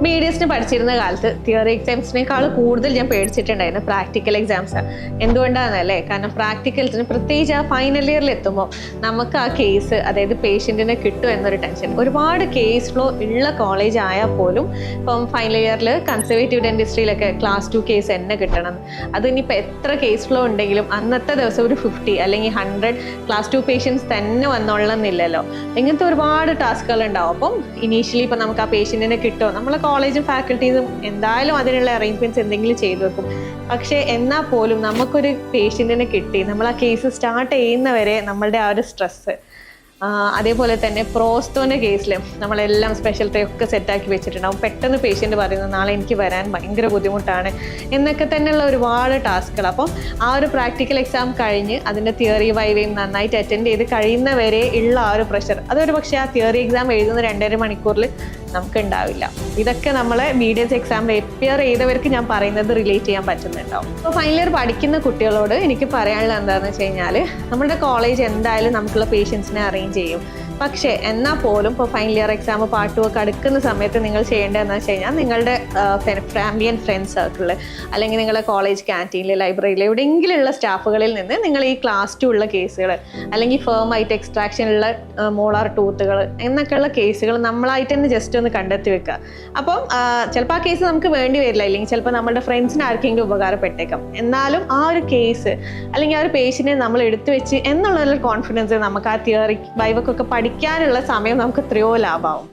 BDS പഠിച്ചിരുന്ന കാലത്ത് theory എക്സാംസിനേക്കാൾ കൂടുതൽ ഞാൻ പേടിച്ചിട്ടുണ്ടായിരുന്നു പ്രാക്ടിക്കൽ എക്സാംസ്. എന്തുകൊണ്ടാണെന്നല്ലേ, കാരണം പ്രാക്ടിക്കൽസിന് പ്രത്യേകിച്ച് ആ ഫൈനൽ ഇയറിൽ എത്തുമ്പോൾ നമുക്ക് ആ കേസ്, അതായത് പേഷ്യൻറ്റിനെ കിട്ടും എന്നൊരു ടെൻഷൻ. ഒരുപാട് കേസ് ഫ്ലോ ഉള്ള കോളേജ് ആയാൽ പോലും ഇപ്പം ഫൈനൽ ഇയറിൽ കൺസർവേറ്റീവ് ഡെന്റിസ്ട്രിയിലൊക്കെ ക്ലാസ് 2 കേസ് തന്നെ കിട്ടണം. അതിനിപ്പോൾ എത്ര കേസ് ഫ്ലോ ഉണ്ടെങ്കിലും അന്നത്തെ ദിവസം ഒരു 50 അല്ലെങ്കിൽ 100 ക്ലാസ് 2 പേഷ്യൻസ് തന്നെ വന്നോളണമെന്നില്ലല്ലോ. ഇങ്ങനത്തെ ഒരുപാട് ടാസ്കുകൾ ഉണ്ടാവും. അപ്പം ഇനീഷ്യലി ഇപ്പം നമുക്ക് ആ പേഷ്യൻറ്റിനെ കിട്ടുമോ, നമ്മളെ കോളേജും ഫാക്കൽറ്റീസും എന്തായാലും അതിനുള്ള അറേഞ്ച്മെൻറ്റ്സ് എന്തെങ്കിലും ചെയ്തു വെക്കും. പക്ഷേ എന്നാൽ പോലും നമുക്കൊരു പേഷ്യൻറ്റിനെ കിട്ടി നമ്മൾ ആ കേസ് സ്റ്റാർട്ട് ചെയ്യുന്നവരെ നമ്മളുടെ ആ ഒരു സ്ട്രെസ്സ്, അതേപോലെ തന്നെ പ്രോസ്റ്റോൻ്റെ കേസിൽ നമ്മളെല്ലാം സ്പെഷ്യൽ ട്രേ ഒക്കെ സെറ്റാക്കി വെച്ചിട്ടുണ്ടാവും. പെട്ടെന്ന് പേഷ്യൻ്റ് പറയുന്നത് നാളെ എനിക്ക് വരാൻ ഭയങ്കര ബുദ്ധിമുട്ടാണ് എന്നൊക്കെ തന്നെയുള്ള ഒരുപാട് ടാസ്കുകൾ. അപ്പം ആ ഒരു പ്രാക്ടിക്കൽ എക്സാം കഴിഞ്ഞ് അതിൻ്റെ തിയറി വൈവയും നന്നായിട്ട് അറ്റൻഡ് ചെയ്ത് കഴിയുന്നവരെ ഉള്ള ആ ഒരു പ്രഷർ, അതൊരു പക്ഷേ ആ തിയറി എക്സാം എഴുതുന്ന 2.5 മണിക്കൂറിൽ നമുക്ക് ഉണ്ടാവില്ല. ഇതൊക്കെ നമ്മളെ BDS എക്സാമിൽ എപ്പിയർ ചെയ്തവർക്ക് ഞാൻ പറയുന്നത് റിലേറ്റ് ചെയ്യാൻ പറ്റുന്നുണ്ടാവും. അപ്പോൾ ഫൈനൽ ഇയർ പഠിക്കുന്ന കുട്ടികളോട് എനിക്ക് പറയാനുള്ളത് എന്താണെന്ന് വെച്ച് കഴിഞ്ഞാൽ, നമ്മുടെ കോളേജ് എന്തായാലും നമുക്കുള്ള പേഷ്യൻസിനെ അറേഞ്ച് ചെയ്യും. പക്ഷേ എന്നാൽ പോലും ഇപ്പോൾ ഫൈനൽ ഇയർ എക്സാം പാർട്ട് ഒക്കെ അടുക്കുന്ന സമയത്ത് നിങ്ങൾ ചെയ്യേണ്ടതെന്ന് വെച്ച് കഴിഞ്ഞാൽ, നിങ്ങളുടെ ഫാമിലി ആൻഡ് ഫ്രണ്ട്സ് സർക്കിളിൽ അല്ലെങ്കിൽ നിങ്ങളുടെ കോളേജ് ക്യാൻറ്റീനിൽ, ലൈബ്രറിയിൽ എവിടെയെങ്കിലുള്ള സ്റ്റാഫുകളിൽ നിന്ന് നിങ്ങൾ ഈ ക്ലാസ് 2 ഉള്ള കേസുകൾ അല്ലെങ്കിൽ ഫേമായിട്ട് എക്സ്ട്രാക്ഷനുള്ള മോളാർ ടൂത്തുകൾ എന്നൊക്കെയുള്ള കേസുകൾ നമ്മളായിട്ട് തന്നെ ജസ്റ്റ് ഒന്ന് കണ്ടെത്തി വെക്കുക. അപ്പം ചിലപ്പോൾ ആ കേസ് നമുക്ക് വേണ്ടി വരില്ല, അല്ലെങ്കിൽ ചിലപ്പോൾ നമ്മുടെ ഫ്രണ്ട്സിന് ആർക്കെങ്കിലും ഉപകാരപ്പെട്ടേക്കാം. എന്നാലും ആ ഒരു കേസ് അല്ലെങ്കിൽ ആ ഒരു പേഷ്യൻറ്റിനെ നമ്മൾ എടുത്തു വെച്ച് എന്നുള്ളൊരു കോൺഫിഡൻസ് നമുക്ക് ആ തിയറി വൈവക്കൊക്കെ പഠിക്കാനുള്ള സമയം നമുക്ക് എത്രയോ ലാഭമാവും.